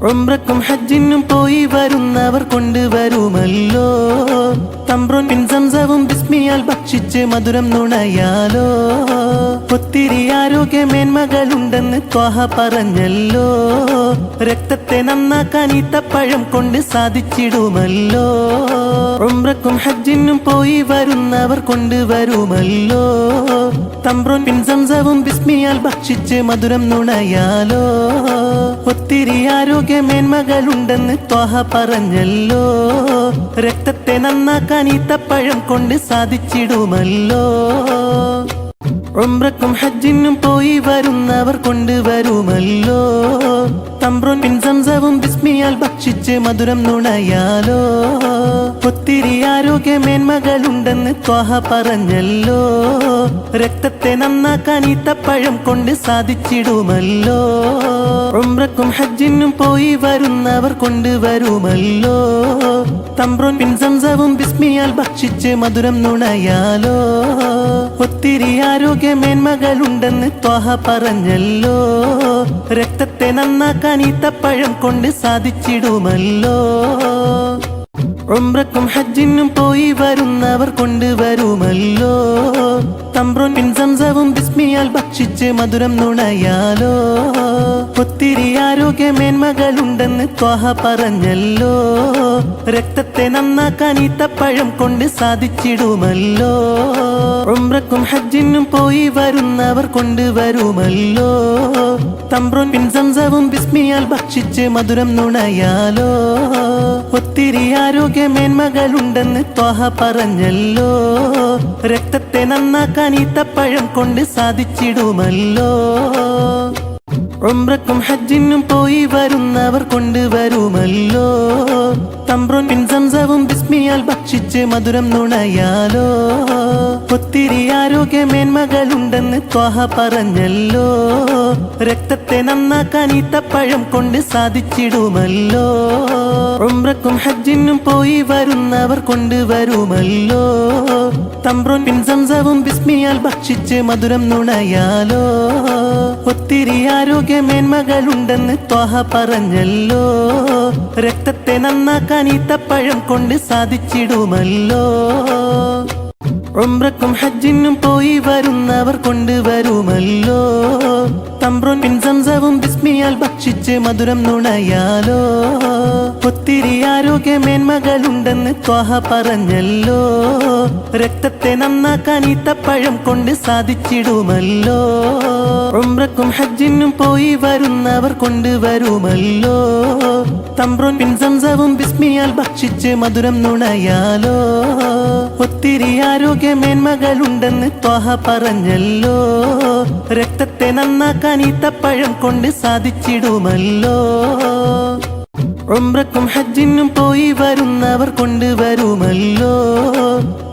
ഉംറക്കും ഹജ്ജിനും പോയി വരുന്നവർ കൊണ്ടുവരുമല്ലോ തംബ്രോൻ പിൻ സംസവും ബിസ്മിയാൽ ഭക്ഷിച്ച് മധുരം നുണയാലോ. ഒത്തിരി ആരോഗ്യമേന്മകളുണ്ടെന്ന് ത്വാഹ പറഞ്ഞല്ലോ. രക്തത്തെ നന്നാക്കാൻ ഈത്തപ്പഴം കൊണ്ട് സാധിച്ചിടുമല്ലോ. ഉംറക്കും ഹജ്ജിനും പോയി വരുന്നവർ കൊണ്ടുവരുമല്ലോ തംബ്രോൻ പിൻ സംസവും ബിസ്മിയാൽ ഭക്ഷിച്ച് മധുരം നുണയാലോ. ഒത്തിരി ആരോഗ്യമേന്മകളുണ്ടെന്ന് ത്വാഹ പറഞ്ഞല്ലോ. രക്തത്തെ നന്നാക്കാൻ ഈത്തപ്പഴം കൊണ്ട് സാധിച്ചിടുമല്ലോ. ഉംറക്കും ഹജ്ജിനും പോയി വരുന്നവർ കൊണ്ടുവരുമല്ലോ തംബ്രോൻ പിൻ സംസവും ബിസ്മിയാൽ ഭക്ഷിച്ച് മധുരം നുണയാലോ. ഒത്തിരി ആരോഗ്യമേന്മകളുണ്ടെന്ന് ത്വാഹ പറഞ്ഞല്ലോ. രക്തത്തെ നന്നാക്കാൻ ഈത്തപ്പഴം കൊണ്ട് സാധിച്ചിടുമല്ലോ. ഉംറക്കും ഹജ്ജിനും പോയി വരുന്നവർ കൊണ്ടുവരുമല്ലോ തംബ്രോൻ പിൻ സംസവും ബിസ്മിയാൽ ഭക്ഷിച്ച് മധുരം നുണയാലോ. ഒത്തിരി ആരോഗ്യമേന്മകളുണ്ടെന്ന് ത്വാഹ പറഞ്ഞല്ലോ. രക്തത്തെ നന്നാക്കാൻ ഈത്തപ്പഴം കൊണ്ട് സാധിച്ചിടുമല്ലോ. ഉംറക്കും ഹജ്ജിനും പോയി വരുന്നവർ കൊണ്ടുവരുമല്ലോ തംബ്രോൻ പിൻ സംസവും ബിസ്മിയാൽ ഭക്ഷിച്ച് മധുരം നുണയാലോ. ഒത്തിരി ആരോഗ്യമേന്മകളുണ്ടെന്ന് ത്വാഹ പറഞ്ഞല്ലോ. രക്തത്തെ നന്നാക്കാൻ ഈത്തപ്പഴം കൊണ്ട് സാധിച്ചിടുമല്ലോ. ഉംറക്കും ഹജ്ജിനും പോയി വരുന്നവർ കൊണ്ടുവരുമല്ലോ തംബ്രോൻ പിൻ സംസവും ബിസ്മിയാൽ ഭക്ഷിച്ച് മധുരം നുണയാലോ. ഒത്തിരി ആരോഗ്യമേന്മകളുണ്ടെന്ന് ത്വാഹ പറഞ്ഞല്ലോ. രക്തത്തെ നന്നാക്കാൻ ഈത്തപ്പഴം കൊണ്ട് സാധിച്ചിടുമല്ലോ. ഉംറക്കും ഹജ്ജിനും പോയി വരുന്നവർ കൊണ്ടുവരുമല്ലോ തംബ്രോൻ പിൻ സംസവും ബിസ്മിയാൽ ഭക്ഷിച്ച് മധുരം നുണയാലോ. ഒത്തിരി ആരോഗ്യമേന്മകളുണ്ടെന്ന് ത്വാഹ പറഞ്ഞല്ലോ. രക്തത്തെ നന്നാക്കാൻ ഈത്തപ്പഴം കൊണ്ട് സാധിച്ചിടുമല്ലോ. ഉംറക്കും ഹജ്ജിനും പോയി വരുന്നവർ കൊണ്ടുവരുമല്ലോ തംബ്രോൻ പിൻ സംസവും ബിസ്മിയാൽ ഭക്ഷിച്ച് മധുരം നുണയാലോ. ഒത്തിരി ആരോഗ്യമേന്മകളുണ്ടെന്ന് ത്വാഹ പറഞ്ഞല്ലോ. രക്തത്തെ നന്നാക്കാൻ ഈത്തപ്പഴം കൊണ്ട് സാധിച്ചിടുമല്ലോ. ഉംറക്കും ഹജ്ജിനും പോയി വരുന്നവർ കൊണ്ടുവരുമല്ലോ തംബ്രോൻ പിൻ സംസവും ബിസ്മിയാൽ ഭക്ഷിച്ച് മധുരം നുണയാലോ. ഒത്തിരി ആരോഗ്യമേന്മകളുണ്ടെന്ന് ത്വാഹ പറഞ്ഞല്ലോ. രക്തത്തെ നന്നാക്കാൻ ഈത്തപ്പഴം കൊണ്ട് സാധിച്ചിടുമല്ലോ. ഉംറക്കും ഹജ്ജിനും പോയി വരുന്നവർ കൊണ്ടുവരുമല്ലോ തംബ്രോൻ പിൻ സംസവും ബിസ്മിയാൽ ഭക്ഷിച്ച് മധുരം നുണയാലോ. ഒത്തിരി ആരോഗ്യമേന്മകളുണ്ടെന്ന് ത്വാഹ പറഞ്ഞല്ലോ. രക്തത്തെ നന്നാക്കാൻ ഈത്തപ്പഴം കൊണ്ട് സാധിച്ചിടുമല്ലോ. ഉംറക്കും ഹജ്ജിനും പോയി വരുന്നവർ കൊണ്ടുവരുമല്ലോ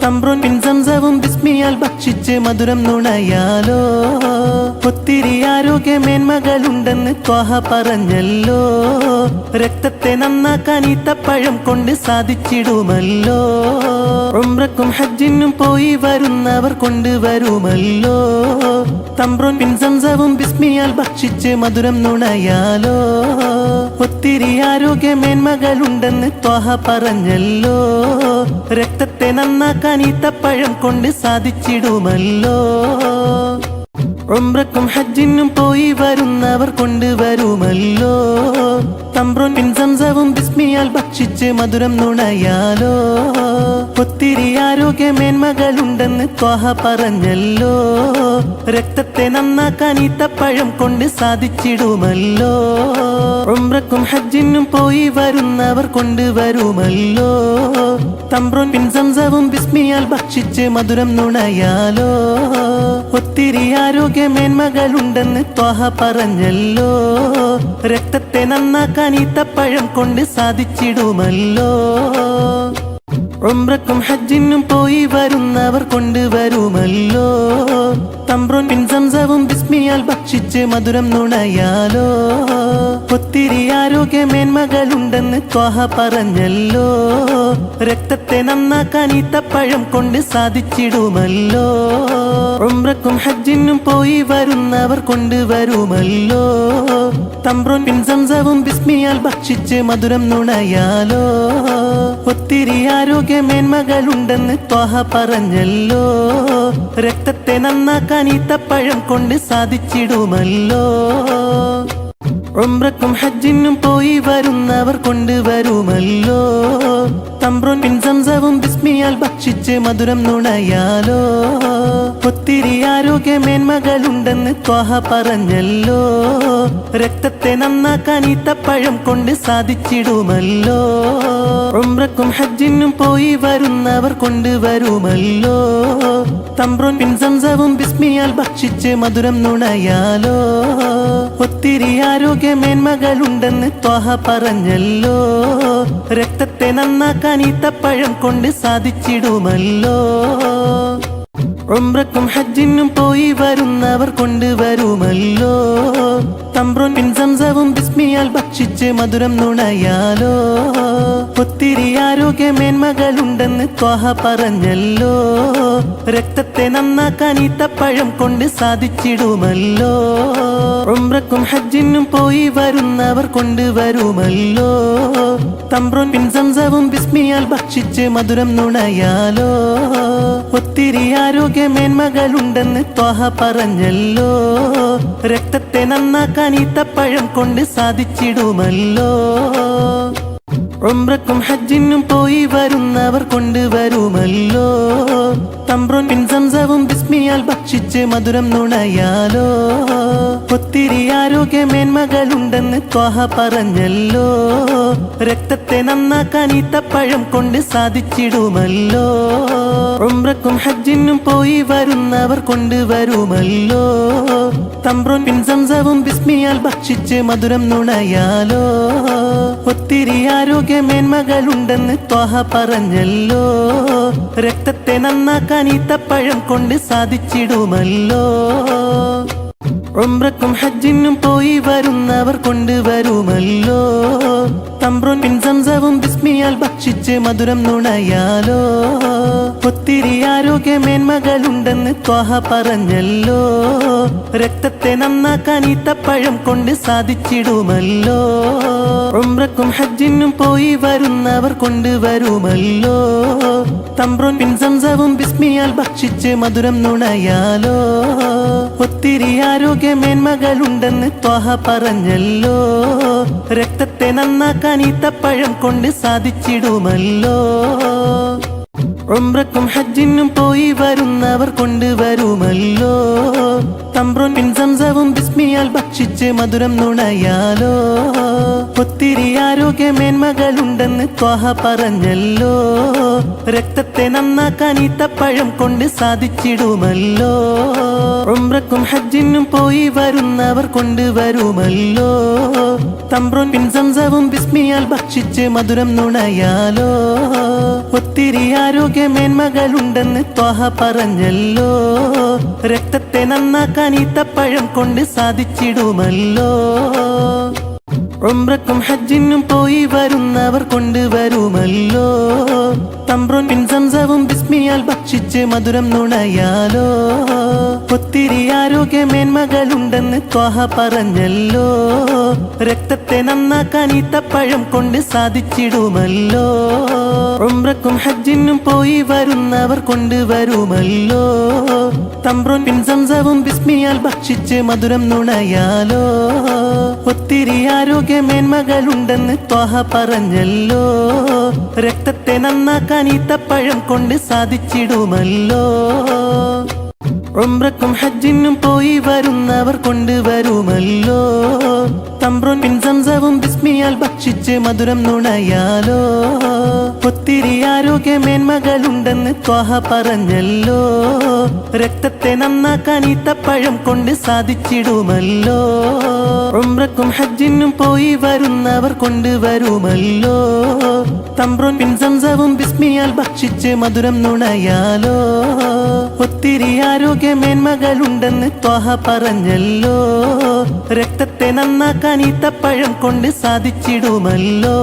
തംബ്രോൻ പിൻ സംസവും ബിസ്മിയാൽ ഭക്ഷിച്ച് മധുരം നുണയാലോ. ഒത്തിരി ആരോഗ്യമേന്മകളുണ്ടെന്ന് ത്വാഹ പറഞ്ഞല്ലോ. രക്തത്തെ നന്നാക്കാൻ ഈത്തപ്പഴം കൊണ്ട് സാധിച്ചിടുമല്ലോ. ഉംറക്കും ഹജ്ജിനും പോയി വരുന്നവർ കൊണ്ടുവരുമല്ലോ തംബ്രോൻ പിൻ സംസവും ബിസ്മിയാൽ ഭക്ഷിച്ച് മധുരം നുണയാലോ. ഒത്തിരി ആരോഗ്യമേന്മകളുണ്ടെന്ന് ത്വാഹ പറഞ്ഞല്ലോ. രക്തത്തെ നന്നാക്കാൻ ഈത്തപ്പഴം കൊണ്ട് സാധിച്ചിടുമല്ലോ. ഉംറക്കും ഹജ്ജിനും പോയി വരുന്നവർ കൊണ്ടുവരുമല്ലോ തംബ്രോൻ പിൻ സംസവും ബിസ്മിയാൽ ഭക്ഷിച്ച് മധുരം നുണയാലോ. ഒത്തിരി ആരോഗ്യമേന്മകളുണ്ടെന്ന് ത്വാഹ പറഞ്ഞല്ലോ. രക്തത്തെ നന്നാക്കാൻ ഈത്തപ്പഴം കൊണ്ട് സാധിച്ചിടുമല്ലോ. ഉംറക്കും ഹജ്ജിനും പോയി വരുന്നവർ കൊണ്ടുവരുമല്ലോ തംബ്രോൻ പിൻ സംസവും ബിസ്മിയാൽ ഭക്ഷിച്ച് മധുരം നുണയാലോ. ഒത്തിരി ആരോഗ്യമേന്മകളുണ്ടെന്ന് ത്വാഹ പറഞ്ഞല്ലോ. രക്തത്തെ നന്നാക്കാൻ ഈത്തപ്പഴം കൊണ്ട് സാധിച്ചിടുമല്ലോ. ഉംറക്കും ഹജ്ജിനും പോയി വരുന്നവർ കൊണ്ടുവരുമല്ലോ തംബ്രുൻ ബിൻ സംസവും ബിസ്മിയാൽ ഭക്ഷിച്ച് മധുരം നുണയാലോ ഒത്തിരി ആരോഗ്യമേന്മകളുണ്ടെന്ന് ത്വാഹ പറഞ്ഞല്ലോ രക്തത്തെ നന്നാക്കാൻ ഈത്തപ്പഴം കൊണ്ട് സാധിച്ചിടുമല്ലോ ഉംറക്കും ഹജ്ജിനും പോയി വരുന്നവർ കൊണ്ടുവരുമല്ലോ തംബ്രുൻ ബിൻ സംസവും ബിസ്മിയാൽ ഭക്ഷിച്ച് മധുരം നുണയാലോ ഒത്തിരി ആരോഗ്യമേന്മകളുണ്ടെന്ന് ത്വാഹ പറഞ്ഞല്ലോ രക്തത്തെ നന്നാക്കാൻ ഈത്തപ്പഴം കൊണ്ട് സാധിച്ചിടുമല്ലോ ഉംറക്കും ഹജ്ജിനും പോയി വരുന്നവർ കൊണ്ടുവരുമല്ലോ തംബ്രുൻ ബിൻ സംസവും ബിസ്മിയാൽ ഭക്ഷിച്ച് മധുരം നുണയാലോ ഒത്തിരി ആരോഗ്യമേന്മകളുണ്ടെന്ന് ത്വാഹ പറഞ്ഞല്ലോ രക്തത്തെ നന്നാക്കാൻ ഈത്തപ്പഴം കൊണ്ട് സാധിച്ചിടുമല്ലോ ഉംറക്കും ഹജ്ജിനും പോയി വരുന്നവർ കൊണ്ടുവരുമല്ലോ തംബ്രുൻ ബിൻ സംസവും ബിസ്മിയാൽ ഭക്ഷിച്ച് മധുരം നുണയാലോ ഒത്തിരി ആരോഗ്യമേന്മകളുണ്ടെന്ന് ത്വാഹ പറഞ്ഞല്ലോ രക്തത്തെ നന്നാക്കാൻ ഈത്തപ്പഴം കൊണ്ട് സാധിച്ചിടുമല്ലോ ഉംറക്കും ഹജ്ജിനും പോയി വരുന്നവർ കൊണ്ടുവരുമല്ലോ തംബ്രുൻ ബിൻ സംസവും ബിസ്മിയാൽ ഭക്ഷിച്ച് മധുരം നുണയാലോ ഒത്തിരി ആരോഗ്യമേന്മകളുണ്ടെന്ന് ത്വാഹ പറഞ്ഞല്ലോ രക്തത്തെ നന്നാക്കാൻ ഈത്തപ്പഴം കൊണ്ട് സാധിച്ചിടുമല്ലോ ഉംറക്കും ഹജ്ജിനും പോയി വരുന്നവർ കൊണ്ടുവരുമല്ലോ തംബ്രുൻ ബിൻ സംസവും ബിസ്മിയാൽ ഭക്ഷിച്ച് മധുരം നുണയാലോ ഒത്തിരി ആരോഗ്യമേന്മകളുണ്ടെന്ന് ത്വാഹ പറഞ്ഞല്ലോ രക്തത്തെ നന്നാക്കാൻ ഈത്തപ്പഴം കൊണ്ട് സാധിച്ചിടുമല്ലോ ഉംറക്കും ഹജ്ജിനും പോയി വരുന്നവർ കൊണ്ടുവരുമല്ലോ തംബ്രുൻ ബിൻ സംസവും ബിസ്മിയാൽ ഭക്ഷിച്ച് മധുരം നുണയാലോ ഒത്തിരി ആരോഗ്യമേന്മകളുണ്ടെന്ന് ത്വാഹ പറഞ്ഞല്ലോ രക്തത്തെ നന്നാക്കാൻ ഈത്തപ്പഴം കൊണ്ട് സാധിച്ചിടുമല്ലോ ഉംറക്കും ഹജ്ജിനും പോയി വരുന്നവർ കൊണ്ടുവരുമല്ലോ തംബ്രുൻ ബിൻ സംസവും ബിസ്മിയാൽ ഭക്ഷിച്ച് മധുരം നുണയാലോ ഒത്തിരി ആരോഗ്യമേന്മകളുണ്ടെന്ന് ത്വാഹ പറഞ്ഞല്ലോ രക്തത്തെ നന്നാക്കാൻ ഈത്തപ്പഴം കൊണ്ട് സാധിച്ചിടുമല്ലോ ഉംറക്കും ഹജ്ജിനും പോയി വരുന്നവർ കൊണ്ടുവരുമല്ലോ തംബ്രുൻ ബിൻ സംസവും ബിസ്മിയാൽ ഭക്ഷിച്ച് മധുരം നുണയാലോ ഒത്തിരി ആരോഗ്യമേന്മകളുണ്ടെന്ന് ത്വാഹ പറഞ്ഞല്ലോ രക്തത്തെ നന്നാക്കാൻ ഈത്തപ്പഴം കൊണ്ട് സാധിച്ചിടുമല്ലോ ഉംറക്കും ഹജ്ജിനും പോയി വരുന്നവർ കൊണ്ടുവരുമല്ലോ തംബ്രുൻ ബിൻ സംസവും ബിസ്മിയാൽ ഭക്ഷിച്ച് മധുരം നുണയാലോ ഒത്തിരി ആരോഗ്യമേന്മകളുണ്ടെന്ന് ത്വാഹ പറഞ്ഞല്ലോ രക്തത്തെ നന്നാക്കാൻ ഈത്തപ്പഴം കൊണ്ട് സാധിച്ചിടുമല്ലോ ഉംറക്കും ഹജ്ജിനും പോയി വരുന്നവർ കൊണ്ടുവരുമല്ലോ തംബ്രുൻ ബിൻ സംസവും ബിസ്മിയാൽ ഭക്ഷിച്ച് മധുരം നുണയാലോ ഒത്തിരി ആരോഗ്യമേന്മകളുണ്ടെന്ന് ത്വാഹ പറഞ്ഞല്ലോ രക്തത്തെ നന്നാക്കാൻ ഈത്തപ്പഴം കൊണ്ട് സാധിച്ചിടുമല്ലോ ഉംറക്കും ഹജ്ജിനും പോയി വരുന്നവർ കൊണ്ടുവരുമല്ലോ തംബ്രുൻ ബിൻ സംസവും ബിസ്മിയാൽ ഭക്ഷിച്ച് മധുരം നുണയാലോ ഒത്തിരി ആരോഗ്യമേന്മകളുണ്ടെന്ന് ത്വാഹ പറഞ്ഞല്ലോ രക്തത്തെ നന്നാക്കാൻ ഈത്തപ്പഴം കൊണ്ട് സാധിച്ചിടുമല്ലോ ഉംറക്കും ഹജ്ജിനും പോയി വരുന്നവർ കൊണ്ടുവരുമല്ലോ തംബ്രുൻ ബിൻ സംസവും ബിസ്മിയാൽ ഭക്ഷിച്ച് മധുരം നുണയാലോ ഒത്തിരി ആരോഗ്യമേന്മകളുണ്ടെന്ന് ത്വാഹ പറഞ്ഞല്ലോ രക്തത്തെ നന്നാക്കാൻ ഈത്തപ്പഴം കൊണ്ട് സാധിച്ചിടുമല്ലോ ഉംറക്കും ഹജ്ജിനും പോയി വരുന്നവർ കൊണ്ടുവരുമല്ലോ തംബ്രുൻ ബിൻ സംസവും ബിസ്മിയാൽ ഭക്ഷിച്ച് മധുരം നുണയാലോ ഒത്തിരി ആരോഗ്യമേന്മകളുണ്ടെന്ന് ത്വാഹ പറഞ്ഞല്ലോ രക്തത്തെ നന്നാക്കാൻ ഈത്തപ്പഴം കൊണ്ട് സാധിച്ചിടുമല്ലോ ഉംറക്കും ഹജ്ജിനും പോയി വരുന്നവർ കൊണ്ടുവരുമല്ലോ തംബ്രുൻ ബിൻ സംസവും ബിസ്മിയാൽ ബിസ്മിയാൽ ഭക്ഷിച്ച് മധുരം നുണയാലോ ഒത്തിരി ആരോഗ്യമേന്മകളുണ്ടെന്ന് ത്വാഹ പറഞ്ഞല്ലോ രക്തത്തെ നന്നാക്കാൻ ഈത്തപ്പഴം കൊണ്ട് സാധിച്ചിടുമല്ലോ ഉംറക്കും ഹജ്ജിനും പോയി വരുന്നവർ കൊണ്ടുവരുമല്ലോ തംബ്രൂൻ പിൻ സംസവും ബിസ്മിയാൽ ഭക്ഷിച്ച് മധുരം നുണയാലോ ഒത്തിരി ആരോഗ്യമേന്മകളുണ്ടെന്ന് ത്വാഹ പറഞ്ഞല്ലോ രക്തത്തെ നന്നാക്കാൻ ഈത്തപ്പഴം കൊണ്ട് സാധിച്ചിടുമല്ലോ